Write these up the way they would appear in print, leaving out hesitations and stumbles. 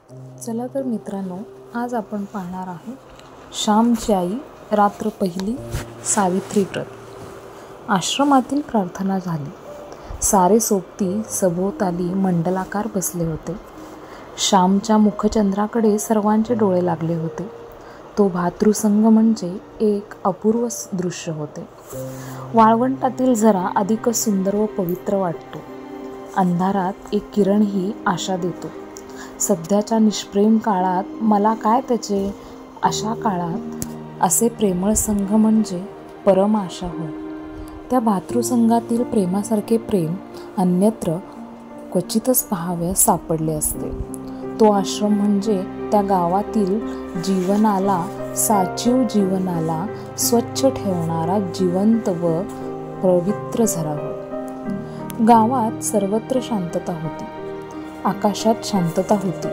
चला तर मित्रांनो, आज आपण पाहणार आहोत श्यामची आई रात्र पहिली सावित्री व्रत. आश्रमातील प्रार्थना झाली. सारे सोबती सभोवताली मंडलाकार बसले होते. श्यामच्या मुखचंद्राकडे सर्वांचे डोळे लागले होते. तो भातृसंग म्हणजे एक अपूर्व दृश्य होते. वाळवंटातील झरा अधिकच सुंदर व पवित्र वाटतो. अंधारात एक किरणही आशा देतो. सध्याच्या निष्प्रेम काळात मला काय त्याचे, अशा काळात असे प्रेमळ संघ म्हणजे परम आशा होय. त्या भातृसंघातील प्रेमासारखे प्रेम अन्यत्र क्वचितच पाहाव्यास सापडले असते. तो आश्रम म्हणजे त्या गावातील जीवनाला, साचीव जीवनाला स्वच्छ ठेवणारा जिवंत व पवित्र झरा होय. गावात सर्वत्र शांतता होती. आकाशात शांतता होती.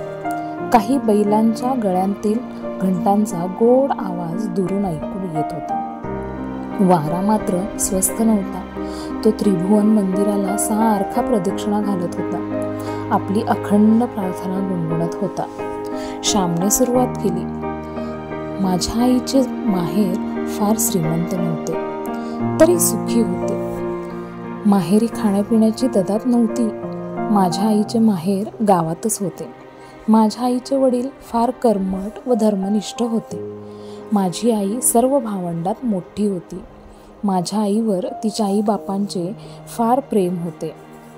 काही बैलांच्या गळ्यांतील घंटांचा गोड आवाज दुरून ऐकून येत होता. वारा मात्र स्वस्थ नव्हता. तो त्रिभुवन मंदिराला सारखा प्रदक्षिणा घालत होता. आपली अखंड प्रार्थना गुणगुणत होता. श्यामने सुरुवात केली. माझ्या आईचे माहेर फार श्रीमंत नव्हते, तरी सुखी होते. माहेरी खाण्यापिण्याची ददात नव्हती. माझ्या आईचे माहेर गावातच होते. माझ्या आईचे वडील फार कर्मठ व धर्मनिष्ठ होते. माझी आई सर्व भावंडात मोठी होती. माझ्या आईवर तिच्या आईबापांचे फार प्रेम होते.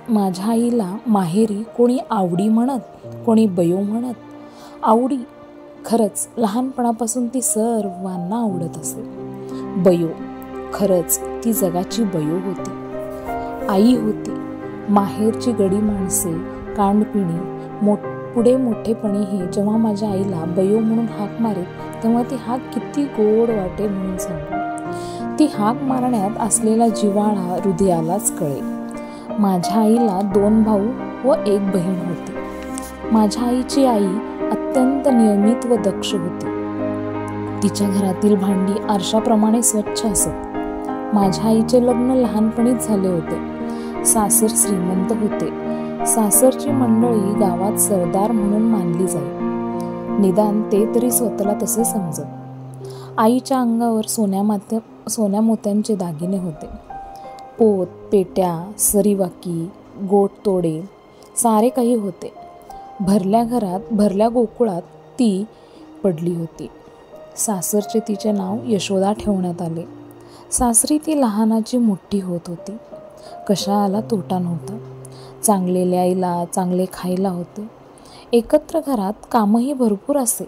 माझ्या आईला माहेरी कोणी आवडी म्हणत, कोणी बयो म्हणत. आवडी, खरंच लहानपणापासून ती सर्वांना आवडत असे. बयो, खरंच ती जगाची बयो होती. आई होती. माहेरची गडी माणसे, कांडपिणी, पुढे मोठेपणीही जेव्हा माझ्या आईला बयो म्हणून हाक मारीत, तेव्हा ती हाक किती गोड वाटे म्हणून सांगू. ती हाक मारण्यात असलेला जिव्हाळा हृदयालाच कळे. माझ्या आईला 2 भाऊ व 1 बहीण होती. माझ्या आईची आई अत्यंत नियमित व दक्ष होती. तिच्या घरातील भांडी आरशाप्रमाणे स्वच्छ असत. माझ्या आईचे लग्न लहानपणीच झाले होते. सासर श्रीमंत होते. सासरची मंडळी गावात सरदार म्हणून मानली जाई. निदान ते तरी स्वतःला तसे समजत. आईच्या अंगावर सोन्या मोत्यांचे दागिने होते. पोत, पेट्या, सरीवाकी, गोट तोडे सारे काही होते. भरल्या घरात, भरल्या गोकुळात ती पडली होती. सासरचे तिचे नाव यशोदा ठेवण्यात आले. सासरी ती लहानाची मोठी होत होती. कशाला तोटा नव्हता. चांगले ल्यायला, चांगले खायला होते. एकत्र घरात कामही भरपूर असे.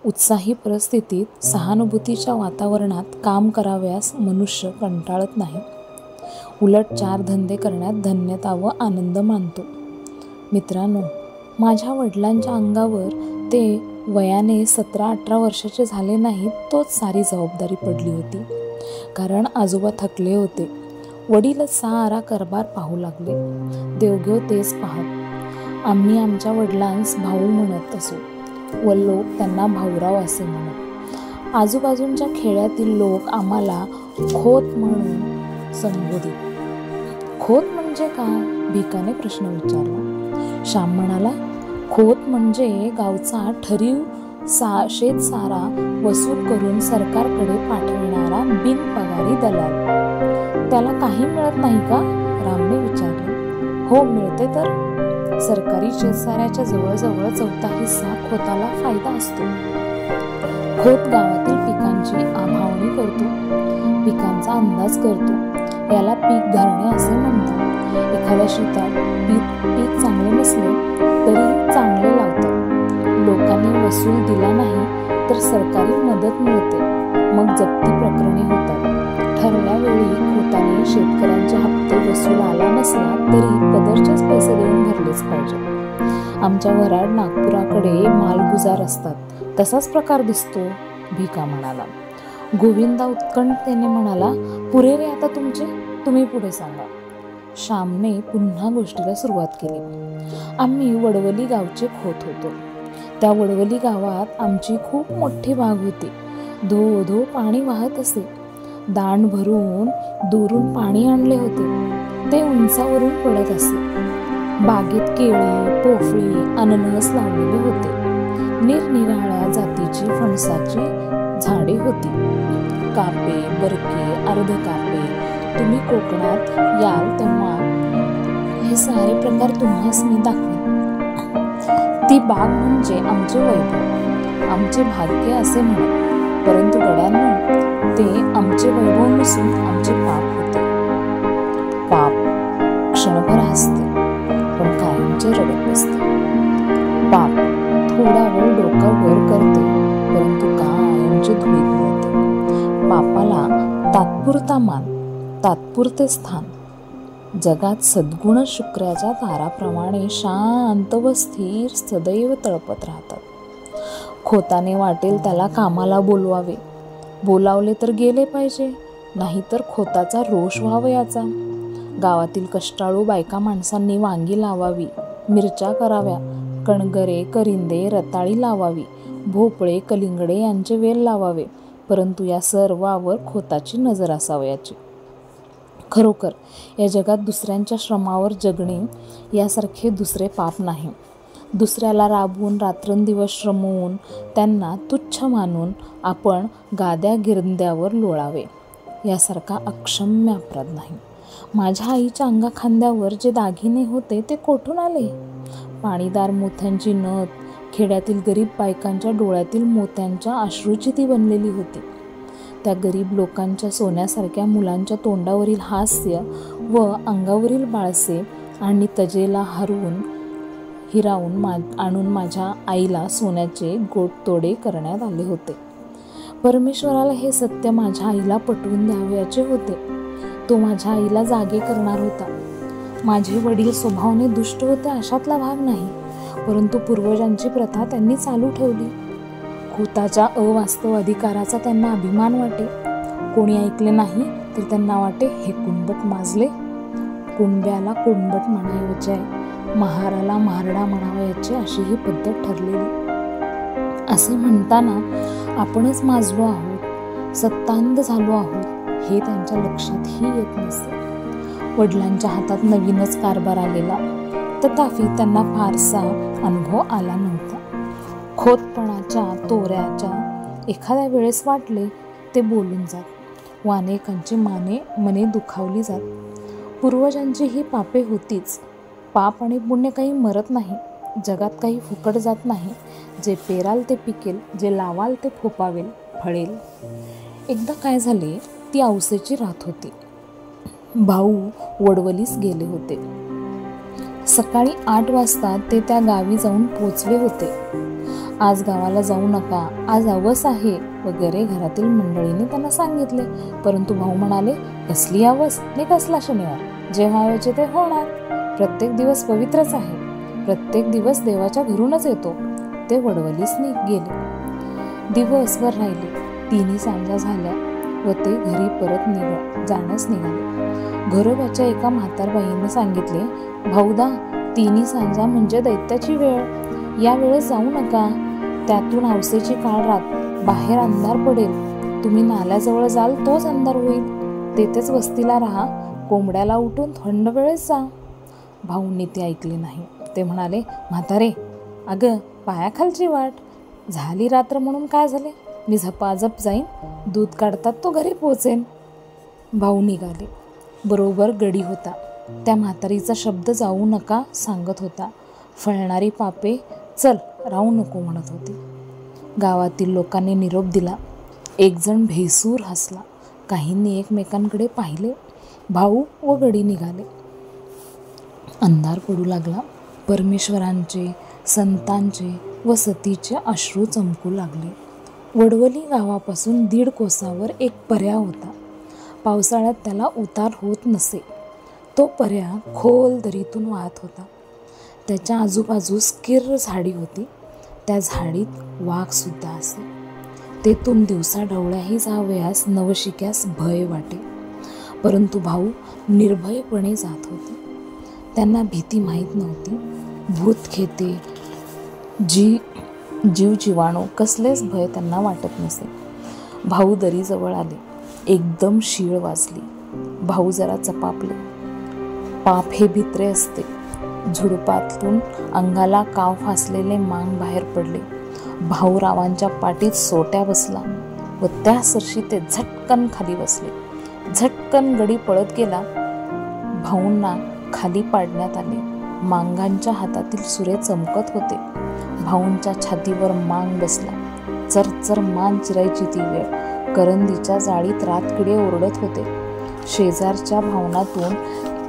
उत्साही परिस्थितीत, सहानुभूतीच्या वातावरणात काम कराव्यास मनुष्य कंटाळत नाही. उलट 4 धंदे करण्यात धन्यता व आनंद मानतो. मित्रांनो, माझ्या वडिलांच्या अंगावर ते वयाने 17-18 वर्षाचे झाले नाहीत, तोच सारी जबाबदारी पडली होती. कारण आजोबा थकले होते. वडीलच सारा कारभार पाहू लागले. देवघेव तेच पाहत. आम्ही आमच्या वडिलांस भाऊ म्हणत असो व लोक त्यांना भाऊराव असे म्हणत. आजूबाजूच्या खेड्यातील लोक आम्हाला खोत म्हणून संबोधित. खोत म्हणजे काय? भिकाने प्रश्न विचारला. श्याम म्हणाला, खोत म्हणजे गावचा ठरीव शेतसारा वसूल करून सरकारकडे पाठविणारा बिनपगारी दलाल. त्याला काही मिळत नाही का? रामने विचारले. हो, मिळते तर. सरकारी शेतसाऱ्याच्या जवळजवळ 1/4 हिस्सा खोताला फायदा असतो. खोत गावातील पिकांची आभावणी करतो, पिकांचा अंदाज करतो. याला पीक धरणे असे म्हणतात. एखाद्या शेतात पीक चांगले नसले तरी चांगले लावतात. लोकांनी वसूल दिला नाही तर सरकारी मदत मिळते. मग जप्ती प्रकरणे होतात. ठरल्या वेळी खोताने शेतकऱ्यांचे हप्ते वसूल आला नसला तरी पदरचेच पैसे देऊन भरलेच पाहिजे. आमच्या वराड नागपुराकडे मालगुजार असतात, तसाच प्रकार दिसतो, भिका म्हणाला. गोविंदा उत्कंठतेने म्हणाला, पुरे रे आता तुमचे, तुम्ही पुढे सांगा. श्यामने पुन्हा गोष्टीला सुरुवात केली. आम्ही वडवली गावचे खोत होतो. त्या वडवली गावात आमची खूप मोठी बाग होती. धो धो पाणी वाहत असे. दाण भरून दुरून पाणी आणले होते. ते उंचावरून पडत असे. बागेत केळी, पोफळी, अननस लावलेले होते. निरनिराळ्या जातीची फणसाची झाडे होती. कापे, बरके, अर्धकापे. तुम्ही कोकणात याल तेव्हा हे सारे प्रकार तुम्हास मी दाखवेन. ती बाग म्हणजे आमचे वैभव, आमचे भाग्य असे म्हणत. परंतु गड्यांनो, ते आमचे वैभव नसून आमचे पाप होते. पाप क्षणभर हसते पण कायमचे रडत बसते. पाप थोडा वेळ डोकं वर करते परंतु कायमचे धुळीत मिळते. पापाला तात्पुरता मान, तात्पुरते स्थान. जगात सद्गुण शुक्राच्या ताराप्रमाणे शांत व स्थिर सदैव तळपत राहतात. खोताने वाटेल त्याला कामाला बोलवावे. बोलावले तर गेले पाहिजे, नाहीतर खोताचा रोष व्हावयाचा. गावातील कष्टाळू बायका माणसांनी वांगी लावावी, मिरच्या कराव्या, कणगरे, करिंदे, रताळी लावावी, भोपळे, कलिंगडे यांचे वेल लावावे. परंतु या सर्वावर खोताची नजर असावयाची. खरोखर या जगात दुसऱ्यांच्या श्रमावर जगणे यासारखे दुसरे पाप नाही. दुसऱ्याला राबवून रात्रंदिवस श्रमवून त्यांना तुच्छ मानून आपण गाद्या गिरंद्यावर लोळावे यासारखा अक्षम्य अपराध नाही. माझ्या आईच्या अंगाखांद्यावर जे दागिने होते ते कोठून आले? पाणीदार मोत्यांची नथ, खेड्यातील गरीब बायकांच्या डोळ्यातील मोत्यांच्या अश्रूची ती बनलेली होती. त्या गरीब लोकांच्या सोन्यासारख्या मुलांच्या तोंडावरील हास्य व अंगावरील बाळसे आणि तजेला हिरावून आणून माझ्या आईला सोन्याचे गोटतोडे करण्यात आले होते. परमेश्वराला हे सत्य माझ्या आईला पटवून द्यावयाचे होते. तो माझ्या आईला जागे करणार होता. माझे वडील स्वभावाने दुष्ट होते अशातला भाग नाही, परंतु पूर्वजांची प्रथा त्यांनी चालू ठेवली. खोताच्या अवास्तव अधिकाराचा त्यांना अभिमान वाटे. कोणी ऐकले नाही तर त्यांना वाटे हे कुणबट माजले. कुणब्याला कुणबट म्हणायचे, महाराला महारडा म्हणावयाचे अशी ही पद्धत ठरलेली. असे म्हणताना आपणच माजलो आहोत, सत्तांध झालो आहोत हे त्यांच्या लक्षातही येत नसते. वडिलांच्या हातात नवीनच कारभार आलेला, तथापि त्यांना फारसा अनुभव आला नव्हता. खोतपणाच्या तोऱ्याच्या एखाद्या वेळेस वाटले ते बोलून जात व अनेकांची मने दुखावली जात. पूर्वजांची ही पापे होतीच. पाप आणि पुण्य काही मरत नाही. जगात काही फुकट जात नाही. जे पेराल ते पिकेल, जे लावाल ते फोपावेल, फळेल. एकदा काय झाले, ती औसेची रात होती. भाऊ वडवलीस गेले होते. सकाळी 8 वाजता ते त्या गावी जाऊन पोचले होते. आज गावाला जाऊ नका, आज अवस आहे वगैरे घरातील मंडळीने त्यांना सांगितले. परंतु भाऊ म्हणाले, कसली अवस ने कसला शनिवार, जे व्हायचे ते होणार. प्रत्येक दिवस पवित्रच आहे, प्रत्येक दिवस देवाच्या घरूनच येतो. ते वडवलीसने गेले. दिवसभर राहिले. 3 सांजा झाल्या व ते घरी परत जाण्यास निघाले. घरोब्याच्या एका म्हातारबाईने सांगितले, भाऊदा, 3 सांजा म्हणजे दैत्याची वेळ, या वेळेस जाऊ नका. त्यातून औसेची काळ रात, बाहेर अंधार पडेल. तुम्ही नाल्याजवळ जाल तोच अंधार होईल. तेथेच वस्तीला राहा, कोंबड्याला उठून थंड वेळेस जा. भाऊंनी ते ऐकले नाही. ते म्हणाले, म्हातारे, अगं पायाखालची वाट, झाली रात्र म्हणून काय झाले, मी झपाझप जाईन, दूध काढतात तो घरी पोहोचेन. भाऊ निघाले. बरोबर गडी होता. त्या म्हातारीचा शब्द जाऊ नका सांगत होता. फळणारी पापे चल राहू नको म्हणत होती. गावातील लोकांनी निरोप दिला. एक जण भेसूर हसला. काहींनी एकमेकांकडे पाहिले. भाऊ व गडी निघाले. अंधार पडू लागला. परमेश्वरांचे, संतांचे व सतीचे अश्रू चमकू लागले. वडवली गावापासून 1.5 कोसावर एक पर्या होता. पावसाळ्यात त्याला उतार होत नसे. तो पर्या खोल दरीतून वाहत होता. त्याच्या आजूबाजूस किर्र झाडी होती. त्या झाडीत वाघ सुद्धा असे. तेथून दिवसा ढवळ्याही जावयास नवशिक्यास भय वाटे. परंतु भाऊ निर्भयपणे जात होते. त्यांना भीती माहीत नव्हती. भूत खेते, जीव जीवाणू कसलेच भय त्यांना वाटत नसे. भाऊ दरीजवळ आले. एकदम शीळ वाजली. भाऊ जरा चपापले. पाप हे भित्रे असते. झुडपातून अंगाला काव फासलेले मांग बाहेर पडले. भाऊरावांच्या पाठीत सोट्या बसला व त्या सरशी ते झटकन खाली बसले. झटकन गडी पळत गेला. भाऊंना खाली पाडण्यात आले. मांगांच्या हातातील सुरे चमकत होते. भाऊंच्या छातीवर मांग बसला. चरचर मान चिरायची ती वेळ. करंदीच्या जाळीत रातकिडे ओरडत होते. शेजारच्या भावनातून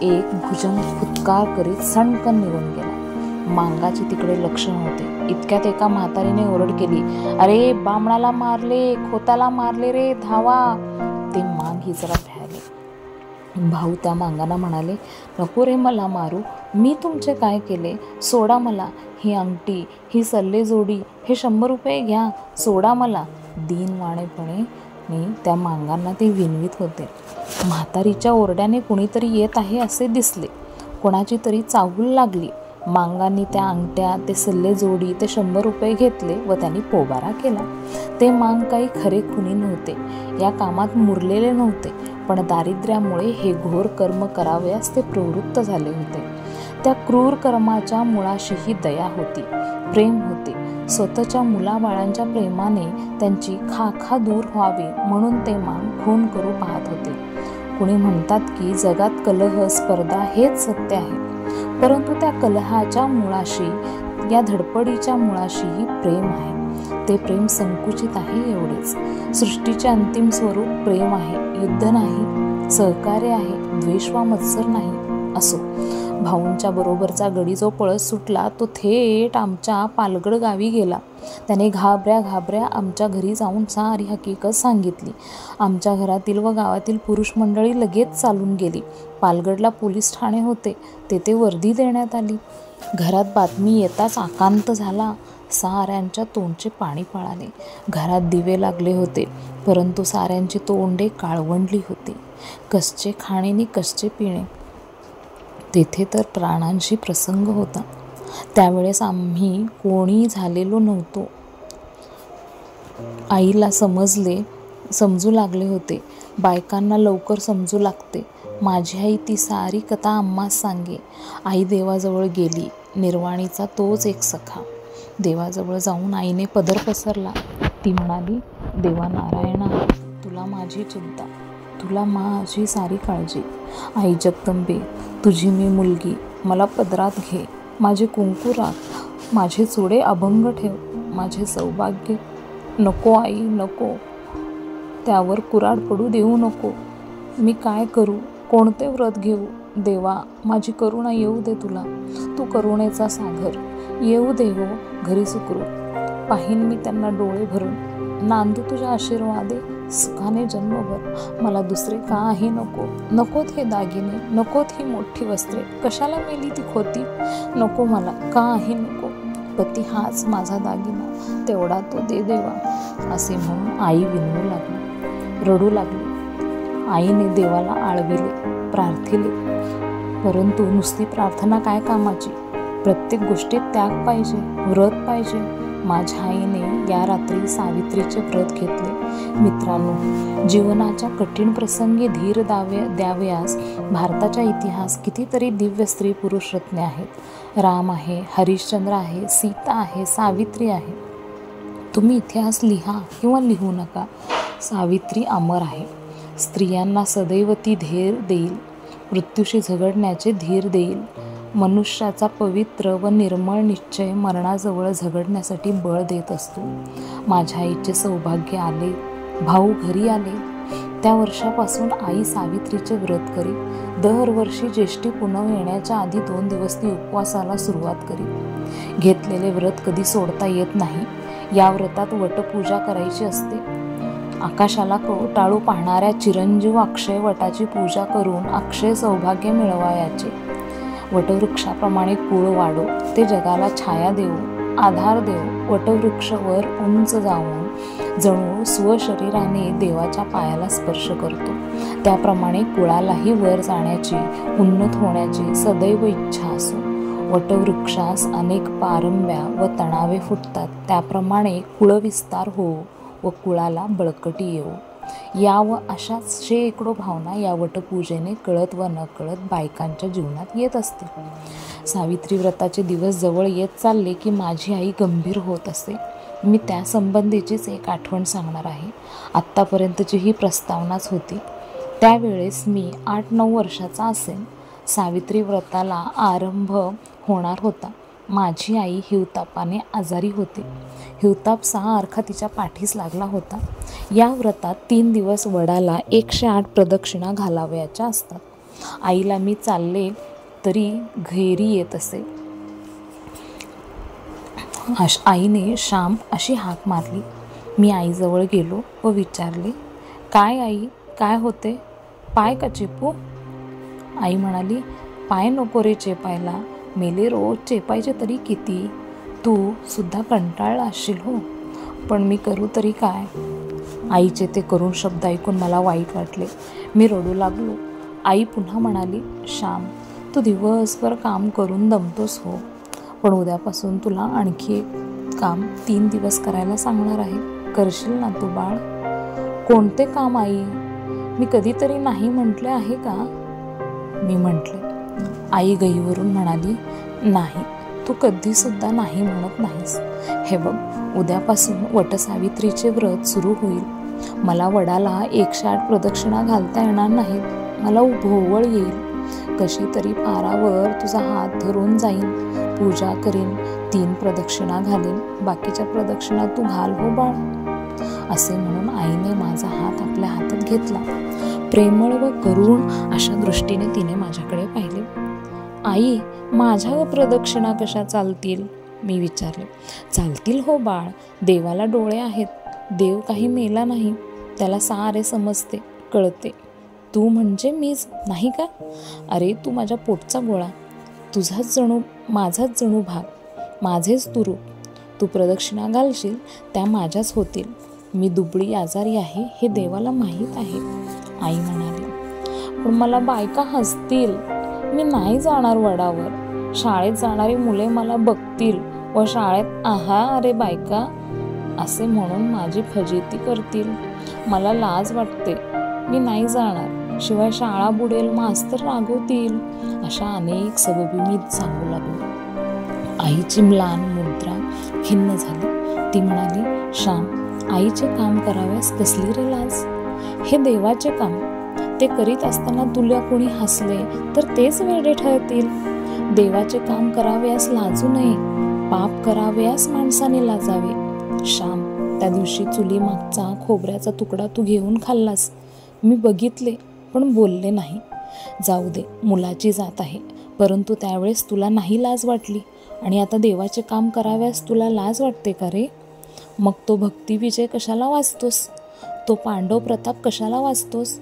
एक भुजंग फुटकार करीत सणकन निघून गेला. मांगाची तिकडे लक्ष नव्हते. इतक्यात एका म्हातारीने ओरड केली, अरे बामणाला मारले, खोताला मारले रे, धावा. ते मांग ही जरा भ्याले. भाऊ त्या मांगांना म्हणाले, नको रे मला मारू, मी तुमचे काय केले, सोडा मला. ही अंगठी, ही सल्लेजोडी, हे 100 रुपये घ्या, सोडा मला. दीनवाणेपणे त्या मांगांना ते विनवीत होते. म्हातारीच्या ओरड्याने कुणीतरी येत आहे असे दिसले. कोणाची तरी चाहूल लागली. मांगांनी त्या अंगठ्या, ते सल्लेजोडी, ते 100 रुपये घेतले व त्यांनी पोबारा केला. ते मांग काही खरे खुनी नव्हते, या कामात मुरलेले नव्हते, पण दारिद्र्यामुळे हे घोर कर्म करावयास ते प्रवृत्त झाले होते. त्या क्रूर कर्माच्या मुळाशीही दया होती, प्रेम होते. स्वतःच्या मुलाबाळांच्या प्रेमाने त्यांची खाखा दूर व्हावी म्हणून ते मांग खून करू पाहत होते. कुणी म्हणतात की जगात कलह, स्पर्धा हेच सत्य आहे, परंतु त्या कलहाच्या मुळाशी, या धडपडीच्या मुळाशीही प्रेम आहे. ते प्रेम संकुचित आहे एवढेच. सृष्टीचे अंतिम स्वरूप प्रेम आहे, युद्ध नाही, सहकार्य आहे, द्वेष वा मत्सर नाही. असो, भाऊंच्या बरोबरचा गडी जो पळत सुटला तो थेट आमच्या पालगड गावी गेला. त्याने घाबऱ्या आमच्या घरी जाऊन सारी हकीकत सांगितली. आमच्या घरातील व गावातील पुरुष मंडळी लगेच चालून गेली. पालगडला पोलीस ठाणे होते, तेथे वर्दी देण्यात आली. घरात बातमी येताच आकांत झाला. साऱ्यांच्या तोंडचे पाणी पळाले. घरात दिवे लागले होते, परंतु साऱ्यांची तोंडे काळवंडली होती. कसचे खाणे नि कसचे पिणे. तेथे तर प्राणांशी प्रसंग होता. त्यावेळेस आम्ही कोणी झालेलो नव्हतो. आईला समजू लागले होते. बायकांना लवकर समजू लागते. माझी आई ती सारी कथा आम्हास सांगे. आई देवाजवळ गेली. निर्वाणीचा तोच एक सखा. देवाजवळ जाऊन आईने पदर पसरला. ती म्हणाली, देवा नारायणा, तुला माझी चिंता, तुला माझी सारी काळजी. आई जगदंबे, तुझी मी मुलगी, मला पदरात घे. माझे कुंकू राख, माझे चुडे अभंग ठेव, माझे सौभाग्य नको आई नको, त्यावर कुऱ्हाड पडू देऊ नको. मी काय करू, कोणते व्रत घेऊ. देवा, माझी करुणा येऊ दे तुला. तू करुणेचा सागर, येऊ दे हो घरी सुखरूप. पाहीन मी त्यांना डोळे भरून, नांदू तुझ्या आशीर्वादे सुखाने जन्मभर. मला दुसरे काही नको. नकोत हे दागिने, नकोत ही मोठी वस्त्रे, कशाला मेली ती खोती. नको मला काही नको. पती हाच माझा दागिना, तेवढा तो दे देवा. असे म्हणून आई विनवू लागली, रडू लागली. आईने देवाला आळविले, प्रार्थिले, परंतु नुसती प्रार्थना काय कामाची. प्रत्येक गोष्टीत त्याग पाहिजे, व्रत पाहिजे. माझ्या आईने या रात्री सावित्रीचे व्रत घेतले. मित्रांनो, जीवनाच्या कठीण प्रसंगी धीर द्यावयास भारताच्या इतिहास कितीतरी दिव्य स्त्री पुरुष रत्ने आहेत. राम आहे, हरिश्चंद्र आहे, सीता आहे, सावित्री आहे. तुम्ही इतिहास लिहा किंवा लिहू नका, सावित्री अमर आहे. स्त्रियांना सदैव ती धैर्य देईल, मृत्यूशी झगडण्याचे धीर देईल. मनुष्याचा पवित्र व निर्मळ निश्चय मरणाजवळ झगडण्यासाठी बळ देत असतो. माझ्या आईचे सौभाग्य आले. भाऊ घरी आले. त्या वर्षापासून आई सावित्रीचे व्रत करी. दरवर्षी ज्येष्ठी पुनव येण्याच्या आधी 2 दिवस ती उपवासाला सुरुवात करी. घेतलेले व्रत कधी सोडता येत नाही. या व्रतात वटपूजा करायची असते. आकाशाला कवटाळू पाहणाऱ्या चिरंजीव अक्षय वटाची पूजा करून अक्षय सौभाग्य मिळवायचे. वटवृक्षाप्रमाणे कुळ वाढो, ते जगाला छाया देऊ, आधार देऊ. वटवृक्षवर उंच जाऊन जणू स्वशरीराने देवाच्या पायाला स्पर्श करतो. त्याप्रमाणे कुळालाही वर जाण्याची, उन्नत होण्याची सदैव इच्छा असो. वटवृक्षास अनेक पारंब्या व तणावे फुटतात. त्याप्रमाणे कुळविस्तार होवो व कुळाला बळकटी येवो. या व अशाच शेकडो भावना या वटपूजेने कळत व नकळत बायकांच्या जीवनात येत असते. सावित्री व्रताचे दिवस जवळ येत चालले की माझी आई गंभीर होत असते. मी त्यासंबंधीचीच एक आठवण सांगणार आहे. आत्तापर्यंतची ही प्रस्तावनाच होती. त्यावेळेस मी 8-9 वर्षाचा असेन. सावित्री व्रताला आरंभ होणार होता. माझी आई हिवतापाने आजारी होती. हिवताप सारखा तिच्या पाठीस लागला होता. या व्रतात 3 दिवस वडाला 108 प्रदक्षिणा घालावयाच्या असतात. आईला मी चालले तरी घैरी येत असे. आईने श्याम अशी हाक मारली. मी आईजवळ गेलो व विचारले, काय आई, काय होते? पाय का चेपू? आई म्हणाली, पाय नको रे चेपायला, मेले रोज चेपायचे तरी किती. तू सुद्धा कंटाळला असशील हो, पण मी करू तरी काय? आईचे ते करुण शब्द ऐकून मला वाईट वाटले. मी रडू लागलो. आई पुन्हा म्हणाली, श्याम, तू दिवसभर काम करून दमतोस हो, पण उद्यापासून तुला आणखी एक काम 3 दिवस करायला सांगणार आहे. करशील ना तू बाळ? कोणते काम आई? मी कधीतरी नाही म्हटले आहे का? मी म्हटले. आई गईवरून म्हणाली, नाही, तू कधीसुद्धा नाही म्हणत नाहीस. हे बघ, उद्यापासून वटसावित्रीचे व्रत सुरू होईल. मला वडाला 108 प्रदक्षिणा घालता येणार नाहीत. मला भोवळ येईल. कशी तरी पारावर तुझा हात धरून जाईन, पूजा करीन, 3 प्रदक्षिणा घालीन, बाकीच्या प्रदक्षिणा तू घाल हो बाळ. असे म्हणून आईने माझा हात आपल्या हातात घेतला. प्रेमळ व करुण अशा दृष्टीने तिने माझ्याकडे पाहिले. आई, माझ्या प्रदक्षिणा कशा चालतील? मी विचारले. चालतील हो बाळ, देवाला डोळे आहेत. देव काही मेला नाही, त्याला सारे समजते, कळते. तू म्हणजे मीच नाही का? अरे, तू माझ्या पोटचा गोळा, तुझाच जणू माझाच जणू भाग, माझेच तू रूप. तू प्रदक्षिणा घालशील त्या माझ्याच होतील. मी दुबळी आजारी आहे हे देवाला माहीत आहे. आई म्हणाली, पण मला बायका हसतील. मी नाही जाणार वडावर. शाळेत जाणारी मुले मला बघतील व शाळेत आहा अरे बायका असे म्हणून माझी फजिती करतील. मला लाज वाटते. मी नाही जाणार. शिवाय शाळा बुडेल, मास्तर रागवतील. अशा अनेक सबबी मी सांगू लागलो. आईची म्लान मुद्रा खिन्न झाली. ती म्हणाली, श्याम, आईचे काम कराव्यास कसली रे लाज? हे देवाचे काम. ते करीत असताना तुला कोणी हसले तर तेच वेडे ठरतील. देवाचे काम कराव्यास लाजू नये. पाप कराव्यास माणसाने लाजावे. श्याम, त्या दिवशी चुली मागचा खोबऱ्याचा तुकडा तू घेऊन खाल्लास. मी बघितले पण बोलले नाही. जाऊ दे, मुलाची जात आहे. परंतु त्यावेळेस तुला नाही लाज वाटली आणि आता देवाचे काम कराव्यास तुला लाज वाटते का रे? मग तो भक्ती विजय कशाला वाचतोस? तो पांडव प्रताप कशाला वाचतोस?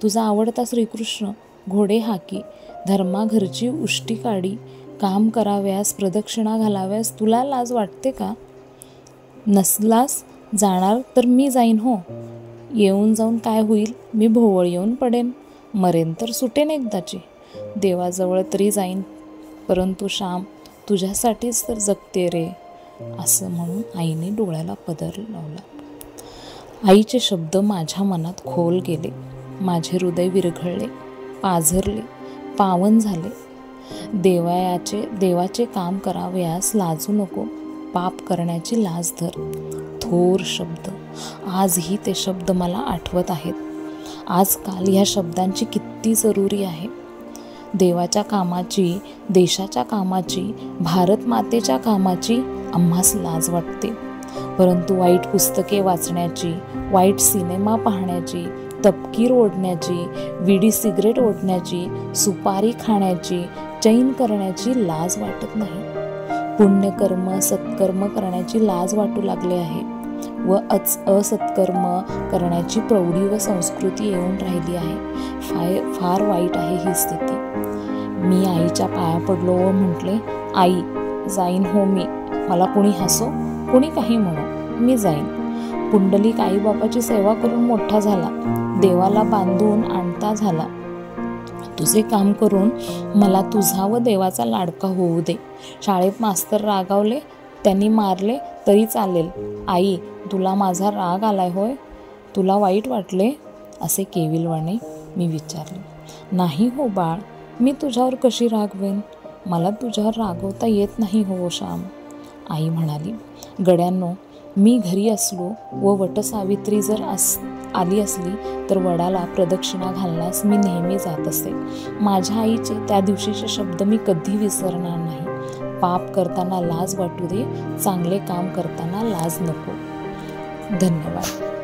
तुझा आवडता श्रीकृष्ण घोडे हाकी, धर्माघरची उष्टी काढी, काम कराव्यास, प्रदक्षिणा घालाव्यास तुला लाज वाटते का? नसलास जाणार तर मी जाईन हो. येऊन जाऊन काय होईल? मी भोवळ येऊन पडेन. मरेन तर सुटेन एकदाची. देवाजवळ तरी जाईन. परंतु श्याम, तुझ्यासाठीच तर जगते रे. असं म्हणून आईने डोळ्याला पदर लावला. आईचे शब्द माझ्या मनात खोल गेले. माझे हृदय विरघळले, पाझरले, पावन झाले. देवाचे काम करावयास लाजू नको. पाप करण्याची लाज धर. थोर शब्द. आजही ते शब्द मला आठवत आहेत. आजकाल ह्या शब्दांची किती जरुरी आहे. देवाच्या कामाची, देशाच्या कामाची, भारत मातेच्या कामाची आम्हास लाज वाटते. परंतु वाईट पुस्तके वाचण्याची, वाईट सिनेमा पाहण्याची, तपकीर ओढण्याची, विडी सिगरेट ओढण्याची, सुपारी खाण्याची, चैन करण्याची लाज वाटत नाही. पुण्यकर्म, सत्कर्म करण्याची लाज वाटू लागले आहे व असत्कर्म करण्याची प्रौढी व संस्कृती येऊन राहिली आहे. फार वाईट आहे ही स्थिती. मी आईच्या पाया पडलो व म्हटले, आई, जाईन हो मी. मला कोणी हसो, कोणी काही म्हणो, मी जाईन. पुंडलिक आईबापाची सेवा करून मोठा झाला, देवाला बांधून आणता झाला. तुझे काम करून मला तुझा व देवाचा लाडका होऊ दे. शाळेत मास्तर रागावले, त्यांनी मारले तरी चालेल. आई, तुला माझा राग आलाय होय? तुला वाईट वाटले असे केविलवाणे मी विचारले. नाही हो बाळ, मी तुझ्यावर कशी रागवेन? मला तुझ्यावर रागवता येत नाही हो श्याम. आई म्हणाली, गड्यांनो, मी घरी असलो व वटसावित्री जर आली असली तर वडाला प्रदक्षिणा घालण्यास मी नेहमी जात असे. माझ्या आईचे त्या दिवशीचे शब्द मी कधी विसरणार नाही. पाप करताना लाज वाटू दे, चांगले काम करताना लाज नको. धन्यवाद.